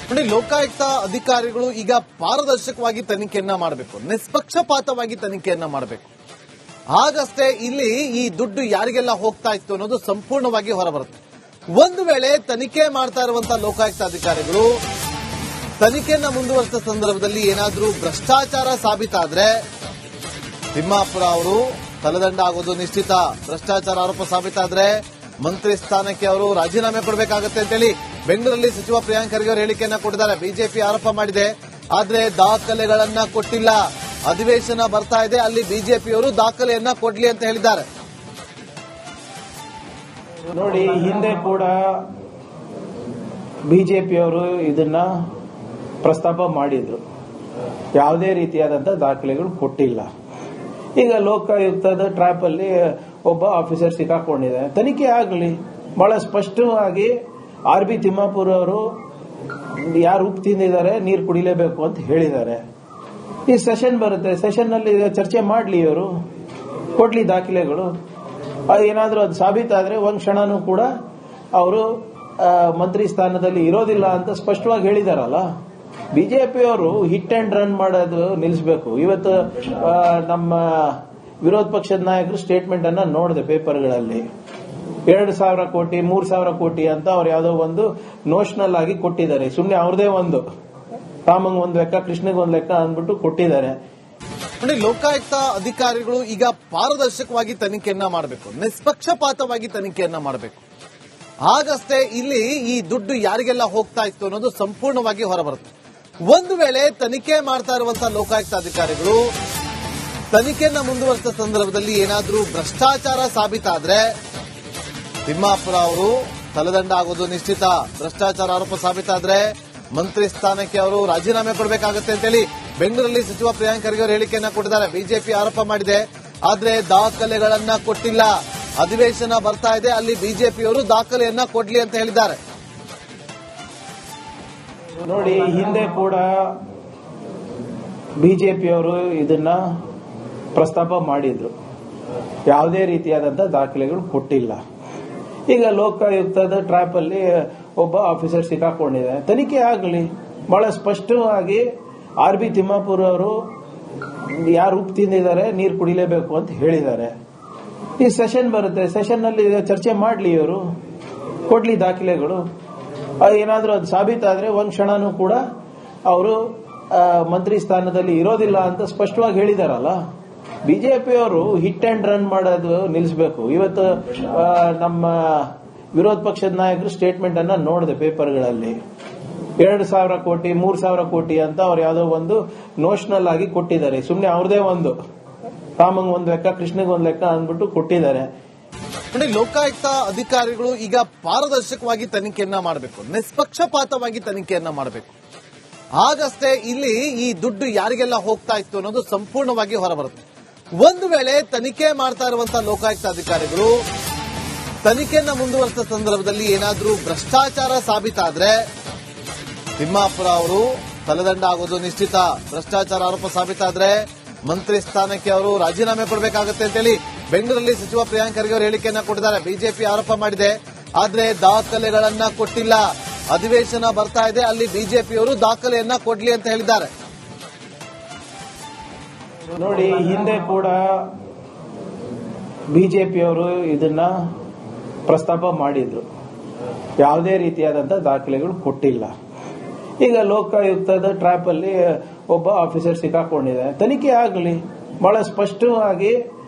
ನೋಡಿ, ಲೋಕಾಯುಕ್ತ ಅಧಿಕಾರಿಗಳು ಈಗ ಪಾರದರ್ಶಕವಾಗಿ ತನಿಖೆಯನ್ನ ಮಾಡಬೇಕು, ನಿಷ್ಪಕ್ಷಪಾತವಾಗಿ ತನಿಖೆಯನ್ನ ಮಾಡಬೇಕು. ಆಗಷ್ಟೇ ಇಲ್ಲಿ ಈ ದುಡ್ಡು ಯಾರಿಗೆಲ್ಲ ಹೋಗ್ತಾ ಇತ್ತು ಅನ್ನೋದು ಸಂಪೂರ್ಣವಾಗಿ ಹೊರಬರುತ್ತೆ. ಒಂದು ವೇಳೆ ತನಿಖೆ ಮಾಡ್ತಾ ಇರುವಂತಹ ಲೋಕಾಯುಕ್ತ ಅಧಿಕಾರಿಗಳು ತನಿಖೆಯನ್ನ ಮುಂದುವರೆಸಿದ ಸಂದರ್ಭದಲ್ಲಿ ಏನಾದರೂ ಭ್ರಷ್ಟಾಚಾರ ಸಾಬೀತಾದ್ರೆ ತಿಮ್ಮಾಪುರ ಅವರು ತಲೆದಂಡ ಆಗೋದು ನಿಶ್ಚಿತ. ಭ್ರಷ್ಟಾಚಾರ ಆರೋಪ ಸಾಬೀತಾದ್ರೆ ಮಂತ್ರಿ ಸ್ಥಾನಕ್ಕೆ ಅವರು ರಾಜೀನಾಮೆ ಕೊಡಬೇಕಾಗುತ್ತೆ ಅಂತೇಳಿ ಬೆಂಗಳೂರಲ್ಲಿ ಸಚಿವ ಪ್ರಿಯಾಂಕ್ ಖರ್ಗೆ ಅವರು ಹೇಳಿಕೆಯನ್ನ ಕೊಟ್ಟಿದ್ದಾರೆ. ಬಿಜೆಪಿ ಆರೋಪ ಮಾಡಿದೆ, ಆದ್ರೆ ದಾಖಲೆಗಳನ್ನ ಕೊಟ್ಟಿಲ್ಲ. ಅಧಿವೇಶನ ಬರ್ತಾ ಇದೆ, ಅಲ್ಲಿ ಬಿಜೆಪಿಯವರು ದಾಖಲೆಯನ್ನ ಕೊಡ್ಲಿ ಅಂತ ಹೇಳಿದ್ದಾರೆ. ನೋಡಿ, ಹಿಂದೆ ಕೂಡ ಬಿಜೆಪಿಯವರು ಇದನ್ನ ಪ್ರಸ್ತಾಪ ಮಾಡಿದ್ರು, ಯಾವುದೇ ರೀತಿಯಾದಂತಹ ದಾಖಲೆಗಳು ಕೊಟ್ಟಿಲ್ಲ. ಈಗ ಲೋಕಾಯುಕ್ತದ ಟ್ರ್ಯಾಪ್ ಅಲ್ಲಿ ಒಬ್ಬ ಆಫೀಸರ್ ಸಿಕ್ಕಾಕೊಂಡಿದೆ, ತನಿಖೆ ಆಗಲಿ. ಬಹಳ ಸ್ಪಷ್ಟವಾಗಿ RB ತಿಮ್ಮಾಪುರ ಅವರು ಯಾರು ಉಪ್ಪು ತಿಂದಿದ್ದಾರೆ ನೀರು ಕುಡಿಲೇಬೇಕು ಅಂತ ಹೇಳಿದ್ದಾರೆ. ಈ ಸೆಷನ್ ಬರುತ್ತೆ, ಸೆಷನ್ ನಲ್ಲಿ ಚರ್ಚೆ ಮಾಡಲಿ, ಇವರು ಕೊಡ್ಲಿ ದಾಖಲೆಗಳು. ಏನಾದರೂ ಅದು ಸಾಬೀತಾದ್ರೆ ಒಂದ್ ಕ್ಷಣನೂ ಕೂಡ ಅವರು ಮಂತ್ರಿ ಸ್ಥಾನದಲ್ಲಿ ಇರೋದಿಲ್ಲ ಅಂತ ಸ್ಪಷ್ಟವಾಗಿ ಹೇಳಿದಾರಲ್ಲ. ಬಿಜೆಪಿಯವರು ಹಿಟ್ ಅಂಡ್ ರನ್ ಮಾಡೋದು ನಿಲ್ಲಿಸಬೇಕು. ಇವತ್ತು ನಮ್ಮ ವಿರೋಧ ಪಕ್ಷದ ನಾಯಕರು ಸ್ಟೇಟ್ಮೆಂಟ್ ಅನ್ನ ನೋಡಿದೆ ಪೇಪರ್ಗಳಲ್ಲಿ. 2,000 ಕೋಟಿ 3,000 ಕೋಟಿ ಅಂತ ಅವ್ರು ಯಾವುದೋ ಒಂದು ನೋಷನಲ್ ಆಗಿ ಕೊಟ್ಟಿದ್ದಾರೆ. ಸುಮ್ಮನೆ ಅವ್ರದೇ ಒಂದು ರಾಮಂಗ್ ಒಂದು ಲೆಕ್ಕ, ಕೃಷ್ಣಗ್ ಒಂದು ಲೆಕ್ಕ ಅಂದ್ಬಿಟ್ಟು ಕೊಟ್ಟಿದ್ದಾರೆ. ನೋಡಿ, ಲೋಕಾಯುಕ್ತ ಅಧಿಕಾರಿಗಳು ಈಗ ಪಾರದರ್ಶಕವಾಗಿ ತನಿಖೆಯನ್ನ ಮಾಡಬೇಕು, ನಿಷ್ಪಕ್ಷಪಾತವಾಗಿ ತನಿಖೆಯನ್ನ ಮಾಡಬೇಕು. ಆಗಷ್ಟೇ ಇಲ್ಲಿ ಈ ದುಡ್ಡು ಯಾರಿಗೆಲ್ಲ ಹೋಗ್ತಾ ಇತ್ತು ಅನ್ನೋದು ಸಂಪೂರ್ಣವಾಗಿ ಹೊರಬರುತ್ತೆ. ಒಂದು ವೇಳೆ ತನಿಖೆ ಮಾಡ್ತಾ ಇರುವಂತಹ ಲೋಕಾಯುಕ್ತ ಅಧಿಕಾರಿಗಳು ತನಿಖೆಯನ್ನ ಮುಂದುವರೆಸಿದ ಸಂದರ್ಭದಲ್ಲಿ ಏನಾದರೂ ಭ್ರಷ್ಟಾಚಾರ ಸಾಬೀತಾದ್ರೆ ತಿಮ್ಮಾಪುರ ಅವರು ತಲೆದಂಡ ಆಗೋದು ನಿಶ್ಚಿತ. ಭ್ರಷ್ಟಾಚಾರ ಆರೋಪ ಸಾಬೀತಾದ್ರೆ ಮಂತ್ರಿ ಸ್ಥಾನಕ್ಕೆ ಅವರು ರಾಜೀನಾಮೆ ಕೊಡಬೇಕಾಗುತ್ತೆ ಅಂತೇಳಿ ಬೆಂಗಳೂರಲ್ಲಿ ಸಚಿವ ಪ್ರಿಯಾಂಕ್ ಖರ್ಗೆ ಅವರು ಹೇಳಿಕೆಯನ್ನ ಕೊಟ್ಟಿದ್ದಾರೆ. ಬಿಜೆಪಿ ಆರೋಪ ಮಾಡಿದೆ, ಆದ್ರೆ ದಾಖಲೆಗಳನ್ನ ಕೊಟ್ಟಿಲ್ಲ. ಅಧಿವೇಶನ ಬರ್ತಾ ಇದೆ, ಅಲ್ಲಿ ಬಿಜೆಪಿಯವರು ದಾಖಲೆಯನ್ನ ಕೊಡ್ಲಿ ಅಂತ ಹೇಳಿದ್ದಾರೆ. ನೋಡಿ, ಹಿಂದೆ ಕೂಡ ಬಿಜೆಪಿಯವರು ಇದನ್ನ ಪ್ರಸ್ತಾಪ ಮಾಡಿದ್ರು, ಯಾವುದೇ ರೀತಿಯಾದಂತಹ ದಾಖಲೆಗಳು ಕೊಟ್ಟಿಲ್ಲ. ಈಗ ಲೋಕಾಯುಕ್ತದ ಟ್ರ್ಯಾಪ್ ಅಲ್ಲಿ ಒಬ್ಬ ಆಫೀಸರ್ ಸಿಕ್ಕಾಕೊಂಡಿದೆ, ತನಿಖೆ ಆಗಲಿ. ಬಹಳ ಸ್ಪಷ್ಟವಾಗಿ RB ತಿಮ್ಮಾಪುರ ಅವರು ಯಾರು ಉಪ್ಪು ತಿಂದಿದ್ದಾರೆ ನೀರು ಕುಡಿಲೇಬೇಕು ಅಂತ ಹೇಳಿದ್ದಾರೆ. ಈ ಸೆಷನ್ ಬರುತ್ತೆ, ಸೆಷನ್ ನಲ್ಲಿ ಚರ್ಚೆ ಮಾಡಲಿ, ಇವರು ಕೊಡ್ಲಿ ದಾಖಲೆಗಳು. ಏನಾದರೂ ಅದು ಸಾಬೀತಾದ್ರೆ ಒಂದ್ ಕ್ಷಣನೂ ಕೂಡ ಅವರು ಮಂತ್ರಿ ಸ್ಥಾನದಲ್ಲಿ ಇರೋದಿಲ್ಲ ಅಂತ ಸ್ಪಷ್ಟವಾಗಿ ಹೇಳಿದಾರಲ್ಲ. ಬಿಜೆಪಿಯವರು ಹಿಟ್ ಅಂಡ್ ರನ್ ಮಾಡೋದು ನಿಲ್ಲಿಸಬೇಕು. ಇವತ್ತು ನಮ್ಮ ವಿರೋಧ ಪಕ್ಷದ ನಾಯಕರು ಸ್ಟೇಟ್ಮೆಂಟ್ ಅನ್ನ ನೋಡಿದೆ ಪೇಪರ್ಗಳಲ್ಲಿ. 2,000 ಕೋಟಿ 3,000 ಕೋಟಿ ಅಂತ ಅವ್ರು ಯಾವುದೋ ಒಂದು ನೋಷನಲ್ ಆಗಿ ಕೊಟ್ಟಿದ್ದಾರೆ. ಸುಮ್ಮನೆ ಅವ್ರದೇ ಒಂದು ರಾಮಂಗ್ ಒಂದು ಲೆಕ್ಕ, ಕೃಷ್ಣಗ್ ಒಂದು ಲೆಕ್ಕ ಅಂದ್ಬಿಟ್ಟು ಕೊಟ್ಟಿದ್ದಾರೆ. ನೋಡಿ, ಲೋಕಾಯುಕ್ತ ಅಧಿಕಾರಿಗಳು ಈಗ ಪಾರದರ್ಶಕವಾಗಿ ತನಿಖೆಯನ್ನ ಮಾಡಬೇಕು, ನಿಷ್ಪಕ್ಷಪಾತವಾಗಿ ತನಿಖೆಯನ್ನ ಮಾಡಬೇಕು. ಆಗಷ್ಟೇ ಇಲ್ಲಿ ಈ ದುಡ್ಡು ಯಾರಿಗೆಲ್ಲ ಹೋಗ್ತಾ ಇತ್ತು ಅನ್ನೋದು ಸಂಪೂರ್ಣವಾಗಿ ಹೊರಬರುತ್ತೆ. ಒಂದು ವೇಳೆ ತನಿಖೆ ಮಾಡ್ತಾ ಇರುವಂತಹ ಲೋಕಾಯುಕ್ತ ಅಧಿಕಾರಿಗಳು ತನಿಖೆಯನ್ನ ಮುಂದುವರೆಸಿದ ಸಂದರ್ಭದಲ್ಲಿ ಏನಾದರೂ ಭ್ರಷ್ಟಾಚಾರ ಸಾಬೀತಾದ್ರೆ ತಿಮ್ಮಾಪುರ ಅವರು ತಲೆದಂಡ ಆಗೋದು ನಿಶ್ಚಿತ. ಭ್ರಷ್ಟಾಚಾರ ಆರೋಪ ಸಾಬೀತಾದ್ರೆ ಮಂತ್ರಿ ಸ್ಥಾನಕ್ಕೆ ಅವರು ರಾಜೀನಾಮೆ ಕೊಡಬೇಕಾಗುತ್ತೆ ಅಂತೇಳಿ ಬೆಂಗಳೂರಲ್ಲಿ ಸಚಿವ ಪ್ರಿಯಾಂಕ್ ಖರ್ಗೆ ಅವರು ಹೇಳಿಕೆಯನ್ನ ಕೊಟ್ಟಿದ್ದಾರೆ. ಬಿಜೆಪಿ ಆರೋಪ ಮಾಡಿದೆ, ಆದ್ರೆ ದಾಖಲೆಗಳನ್ನ ಕೊಟ್ಟಿಲ್ಲ. ಅಧಿವೇಶನ ಬರ್ತಾ ಇದೆ, ಅಲ್ಲಿ ಬಿಜೆಪಿಯವರು ದಾಖಲೆಯನ್ನ ಕೊಡ್ಲಿ ಅಂತ ಹೇಳಿದ್ದಾರೆ. ನೋಡಿ, ಹಿಂದೆ ಕೂಡ ಬಿಜೆಪಿಯವರು ಇದನ್ನ ಪ್ರಸ್ತಾಪ ಮಾಡಿದ್ರು, ಯಾವುದೇ ರೀತಿಯಾದಂತಹ ದಾಖಲೆಗಳು ಕೊಟ್ಟಿಲ್ಲ. ಈಗ ಲೋಕಾಯುಕ್ತದ ಟ್ರ್ಯಾಪ್ ಅಲ್ಲಿ ಒಬ್ಬ ಆಫೀಸರ್ ಸಿಕ್ಕಾಕೊಂಡಿದೆ, ತನಿಖೆ ಆಗಲಿ. ಬಹಳ ಸ್ಪಷ್ಟವಾಗಿ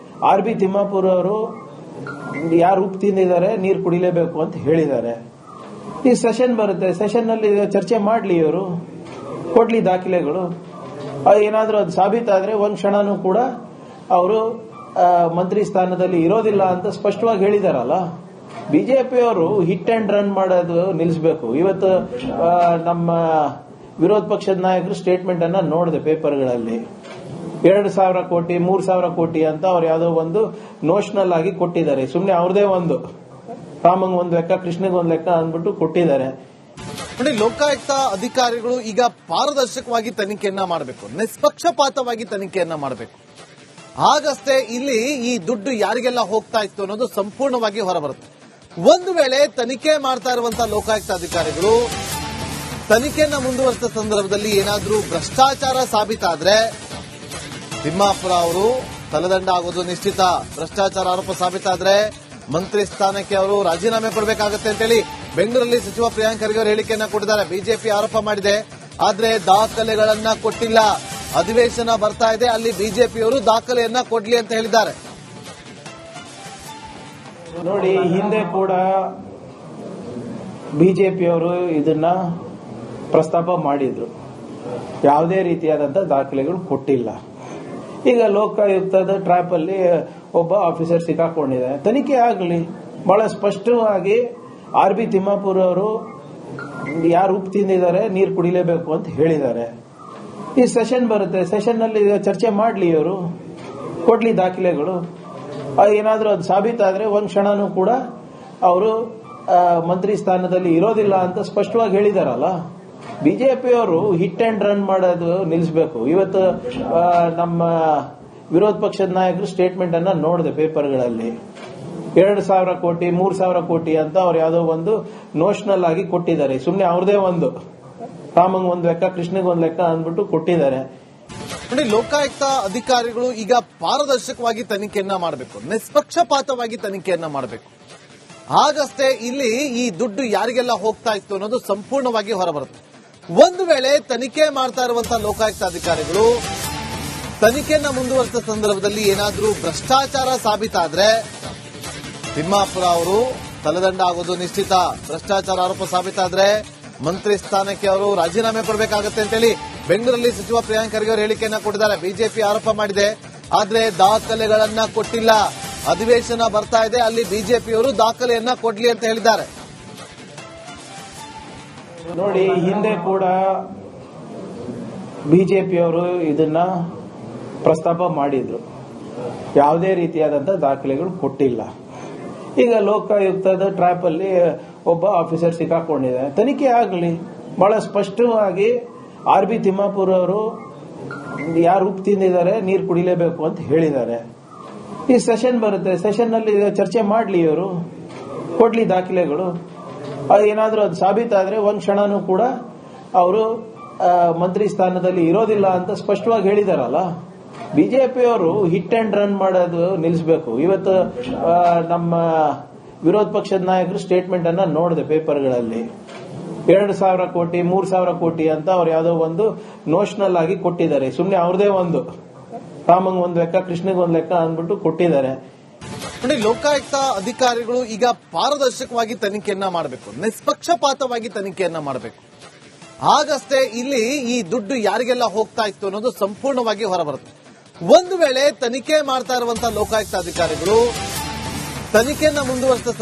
RB ತಿಮ್ಮಾಪುರ ಅವರು ಯಾರು ಉಪ್ಪು ತಿಂದಿದ್ದಾರೆ ನೀರು ಕುಡಿಲೇಬೇಕು ಅಂತ ಹೇಳಿದ್ದಾರೆ. ಈ ಸೆಷನ್ ಬರುತ್ತೆ, ಸೆಷನ್ ನಲ್ಲಿ ಚರ್ಚೆ ಮಾಡಲಿ, ಇವರು ಕೊಡ್ಲಿ ದಾಖಲೆಗಳು. ಏನಾದರೂ ಅದು ಸಾಬೀತಾದ್ರೆ ಒಂದ್ ಕ್ಷಣನೂ ಕೂಡ ಅವರು ಮಂತ್ರಿ ಸ್ಥಾನದಲ್ಲಿ ಇರೋದಿಲ್ಲ ಅಂತ ಸ್ಪಷ್ಟವಾಗಿ ಹೇಳಿದಾರಲ್ಲ. ಬಿಜೆಪಿಯವರು ಹಿಟ್ ಅಂಡ್ ರನ್ ಮಾಡೋದು ನಿಲ್ಲಿಸಬೇಕು. ಇವತ್ತು ನಮ್ಮ ವಿರೋಧ ಪಕ್ಷದ ನಾಯಕರು ಸ್ಟೇಟ್ಮೆಂಟ್ ಅನ್ನ ನೋಡಿದೆ ಪೇಪರ್ಗಳಲ್ಲಿ. 2,000 ಕೋಟಿ 3,000 ಕೋಟಿ ಅಂತ ಅವ್ರು ಯಾವುದೋ ಒಂದು ನೋಷನಲ್ ಆಗಿ ಕೊಟ್ಟಿದ್ದಾರೆ. ಸುಮ್ಮನೆ ಅವ್ರದೇ ಒಂದು ರಾಮಂಗ್ ಒಂದು ಲೆಕ್ಕ, ಕೃಷ್ಣಗ್ ಒಂದು ಲೆಕ್ಕ ಅಂದ್ಬಿಟ್ಟು ಕೊಟ್ಟಿದ್ದಾರೆ. ನೋಡಿ, ಲೋಕಾಯುಕ್ತ ಅಧಿಕಾರಿಗಳು ಈಗ ಪಾರದರ್ಶಕವಾಗಿ ತನಿಖೆಯನ್ನ ಮಾಡಬೇಕು, ನಿಷ್ಪಕ್ಷಪಾತವಾಗಿ ತನಿಖೆಯನ್ನ ಮಾಡಬೇಕು. ಆಗಷ್ಟೇ ಇಲ್ಲಿ ಈ ದುಡ್ಡು ಯಾರಿಗೆಲ್ಲ ಹೋಗ್ತಾ ಇತ್ತು ಅನ್ನೋದು ಸಂಪೂರ್ಣವಾಗಿ ಹೊರಬರುತ್ತೆ. ಒಂದು ವೇಳೆ ತನಿಖೆ ಮಾಡ್ತಾ ಇರುವಂತಹ ಲೋಕಾಯುಕ್ತ ಅಧಿಕಾರಿಗಳು ತನಿಖೆಯನ್ನ ಮುಂದುವರಿಸಿದ ಸಂದರ್ಭದಲ್ಲಿ ಏನಾದರೂ ಭ್ರಷ್ಟಾಚಾರ ಸಾಬೀತಾದ್ರೆ ತಿಮ್ಮಾಪುರ ಅವರು ತಲೆದಂಡ ಆಗೋದು ನಿಶ್ಚಿತ. ಭ್ರಷ್ಟಾಚಾರ ಆರೋಪ ಸಾಬೀತಾದ್ರೆ ಮಂತ್ರಿ ಸ್ಥಾನಕ್ಕೆ ಅವರು ರಾಜೀನಾಮೆ ಕೊಡಬೇಕಾಗುತ್ತೆ ಅಂತೇಳಿ ಬೆಂಗಳೂರಲ್ಲಿ ಸಚಿವ ಪ್ರಿಯಾಂಕ್ ಖರ್ಗೆ ಅವರು ಹೇಳಿಕೆಯನ್ನ ಕೊಟ್ಟಿದ್ದಾರೆ. ಬಿಜೆಪಿ ಆರೋಪ ಮಾಡಿದೆ, ಆದ್ರೆ ದಾಖಲೆಗಳನ್ನ ಕೊಟ್ಟಿಲ್ಲ. ಅಧಿವೇಶನ ಬರ್ತಾ ಇದೆ, ಅಲ್ಲಿ ಬಿಜೆಪಿಯವರು ದಾಖಲೆಯನ್ನ ಕೊಡ್ಲಿ ಅಂತ ಹೇಳಿದ್ದಾರೆ. ನೋಡಿ, ಹಿಂದೆ ಕೂಡ ಬಿಜೆಪಿಯವರು ಇದನ್ನ ಪ್ರಸ್ತಾಪ ಮಾಡಿದ್ರು. ಯಾವುದೇ ರೀತಿಯಾದಂತಹ ದಾಖಲೆಗಳು ಕೊಟ್ಟಿಲ್ಲ. ಈಗ ಲೋಕಾಯುಕ್ತದ ಟ್ರ್ಯಾಪ್ ಅಲ್ಲಿ ಒಬ್ಬ ಆಫೀಸರ್ ಸಿಕ್ಕಾಕೊಂಡಿದೆ, ತನಿಖೆ ಆಗಲಿ. ಬಹಳ ಸ್ಪಷ್ಟವಾಗಿ RB ತಿಮ್ಮಾಪುರ ಅವರು ಯಾರು ಉಪ್ಪು ತಿಂದಿದ್ದಾರೆ ನೀರು ಕುಡಿಲೇಬೇಕು ಅಂತ ಹೇಳಿದ್ದಾರೆ. ಈ ಸೆಷನ್ ಬರುತ್ತೆ, ಸೆಷನ್ ನಲ್ಲಿ ಚರ್ಚೆ ಮಾಡ್ಲಿ, ಇವರು ಕೊಡ್ಲಿ ದಾಖಲೆಗಳು. ಏನಾದ್ರೂ ಅದು ಸಾಬೀತಾದ್ರೆ ಒಂದ್ ಕ್ಷಣನೂ ಕೂಡ ಅವರು ಮಂತ್ರಿ ಸ್ಥಾನದಲ್ಲಿ ಇರೋದಿಲ್ಲ ಅಂತ ಸ್ಪಷ್ಟವಾಗಿ ಹೇಳಿದಾರಲ್ಲ. ಬಿಜೆಪಿಯವರು ಹಿಟ್ ಅಂಡ್ ರನ್ ಮಾಡೋದು ನಿಲ್ಲಿಸಬೇಕು. ಇವತ್ತು ನಮ್ಮ ವಿರೋಧ ಪಕ್ಷದ ನಾಯಕರು ಸ್ಟೇಟ್ಮೆಂಟ್ ಅನ್ನ ನೋಡಿದೆ ಪೇಪರ್ಗಳಲ್ಲಿ. 2,000 ಕೋಟಿ 3,000 ಕೋಟಿ ಅಂತ ಅವ್ರು ಯಾವುದೋ ಒಂದು ನೋಷನಲ್ ಆಗಿ ಕೊಟ್ಟಿದ್ದಾರೆ. ಸುಮ್ನೆ ಅವ್ರದೇ ಒಂದು ರಾಮಂಗ್ ಒಂದ್ ಲೆಕ್ಕ, ಕೃಷ್ಣಗ್ ಒಂದ್ ಲೆಕ್ಕ ಅಂದ್ಬಿಟ್ಟು ಕೊಟ್ಟಿದ್ದಾರೆ. ನೋಡಿ, ಲೋಕಾಯುಕ್ತ ಅಧಿಕಾರಿಗಳು ಈಗ ಪಾರದರ್ಶಕವಾಗಿ ತನಿಖೆಯನ್ನ ಮಾಡಬೇಕು, ನಿಷ್ಪಕ್ಷಪಾತವಾಗಿ ತನಿಖೆಯನ್ನ ಮಾಡಬೇಕು. ಆಗಷ್ಟೇ ಇಲ್ಲಿ ಈ ದುಡ್ಡು ಯಾರಿಗೆಲ್ಲ ಹೋಗ್ತಾ ಇತ್ತು ಅನ್ನೋದು ಸಂಪೂರ್ಣವಾಗಿ ಹೊರಬರುತ್ತೆ. ಒಂದು ವೇಳೆ ತನಿಖೆ ಮಾಡ್ತಾ ಇರುವಂತಹ ಲೋಕಾಯುಕ್ತ ಅಧಿಕಾರಿಗಳು ತನಿಖೆಯನ್ನ ಮುಂದುವರಿಸಿದ ಸಂದರ್ಭದಲ್ಲಿ ಏನಾದರೂ ಭ್ರಷ್ಟಾಚಾರ ಸಾಬೀತಾದ್ರೆ ತಿಮ್ಮಾಪುರ ಅವರು ತಲೆದಂಡ ಆಗೋದು ನಿಶ್ಚಿತ. ಭ್ರಷ್ಟಾಚಾರ ಆರೋಪ ಸಾಬೀತಾದ್ರೆ ಮಂತ್ರಿ ಸ್ಥಾನಕ್ಕೆ ಅವರು ರಾಜೀನಾಮೆ ಕೊಡಬೇಕಾಗುತ್ತೆ ಅಂತೇಳಿ ಬೆಂಗಳೂರಲ್ಲಿ ಸಚಿವ ಪ್ರಿಯಾಂಕ್ ಖರ್ಗೆ ಅವರು ಹೇಳಿಕೆಯನ್ನ ಕೊಟ್ಟಿದ್ದಾರೆ. ಬಿಜೆಪಿ ಆರೋಪ ಮಾಡಿದೆ, ಆದ್ರೆ ದಾಖಲೆಗಳನ್ನ ಕೊಟ್ಟಿಲ್ಲ. ಅಧಿವೇಶನ ಬರ್ತಾ ಇದೆ, ಅಲ್ಲಿ ಬಿಜೆಪಿಯವರು ದಾಖಲೆಯನ್ನ ಕೊಡ್ಲಿ ಅಂತ ಹೇಳಿದ್ದಾರೆ. ನೋಡಿ, ಹಿಂದೆ ಕೂಡ ಬಿಜೆಪಿಯವರು ಇದನ್ನ ಪ್ರಸ್ತಾಪ ಮಾಡಿದ್ರು. ಯಾವುದೇ ರೀತಿಯಾದಂತಹ ದಾಖಲೆಗಳು ಕೊಟ್ಟಿಲ್ಲ. ಈಗ ಲೋಕಾಯುಕ್ತದ ಟ್ರ್ಯಾಪ್ ಅಲ್ಲಿ ಒಬ್ಬ ಆಫೀಸರ್ ಸಿಕ್ಕಾಕೊಂಡಿದೆ, ತನಿಖೆ ಆಗಲಿ. ಬಹಳ ಸ್ಪಷ್ಟವಾಗಿ RB ತಿಮ್ಮಾಪುರ ಅವರು ಯಾರು ಉಪ್ಪು ತಿಂದಿದ್ದಾರೆ ನೀರು ಕುಡಿಲೇಬೇಕು ಅಂತ ಹೇಳಿದ್ದಾರೆ. ಈ ಸೆಷನ್ ಬರುತ್ತೆ, ಸೆಷನ್ ನಲ್ಲಿ ಚರ್ಚೆ ಮಾಡ್ಲಿ, ಇವರು ಕೊಡ್ಲಿ ದಾಖಲೆಗಳು. ಏನಾದ್ರೂ ಅದು ಸಾಬೀತಾದ್ರೆ ಒಂದ್ ಕ್ಷಣನೂ ಕೂಡ ಅವರು ಮಂತ್ರಿ ಸ್ಥಾನದಲ್ಲಿ ಇರೋದಿಲ್ಲ ಅಂತ ಸ್ಪಷ್ಟವಾಗಿ ಹೇಳಿದಾರಲ್ಲ. ಬಿಜೆಪಿಯವರು ಹಿಟ್ ಅಂಡ್ ರನ್ ಮಾಡೋದು ನಿಲ್ಲಿಸಬೇಕು. ಇವತ್ತು ನಮ್ಮ ವಿರೋಧ ಪಕ್ಷದ ನಾಯಕರು ಸ್ಟೇಟ್ಮೆಂಟ್ ಅನ್ನ ನೋಡಿದೆ ಪೇಪರ್ಗಳಲ್ಲಿ. 2,000 ಕೋಟಿ 3,000 ಕೋಟಿ ಅಂತ ಅವ್ರು ಯಾವುದೋ ಒಂದು ನೋಷನಲ್ ಆಗಿ ಕೊಟ್ಟಿದ್ದಾರೆ. ಸುಮ್ನೆ ಅವ್ರದೇ ಒಂದು ರಾಮಂಗ್ ಒಂದ್ ಲೆಕ್ಕ, ಕೃಷ್ಣಗ್ ಒಂದ್ ಲೆಕ್ಕ ಅಂದ್ಬಿಟ್ಟು ಕೊಟ್ಟಿದ್ದಾರೆ. ನೋಡಿ, ಲೋಕಾಯುಕ್ತ ಅಧಿಕಾರಿಗಳು ಈಗ ಪಾರದರ್ಶಕವಾಗಿ ತನಿಖೆಯನ್ನ ಮಾಡಬೇಕು, ನಿಷ್ಪಕ್ಷಪಾತವಾಗಿ ತನಿಖೆಯನ್ನ ಮಾಡಬೇಕು. ಆಗಷ್ಟೇ ಇಲ್ಲಿ ಈ ದುಡ್ಡು ಯಾರಿಗೆಲ್ಲ ಹೋಗ್ತಾ ಇತ್ತು ಅನ್ನೋದು ಸಂಪೂರ್ಣವಾಗಿ ಹೊರಬರುತ್ತೆ. ಒಂದು ವೇಳೆ ತನಿಖೆ ಮಾಡ್ತಾ ಇರುವಂತಹ ಲೋಕಾಯುಕ್ತ ಅಧಿಕಾರಿಗಳು ತನಿಖೆಯನ್ನ ಮುಂದುವರಿಸಿದ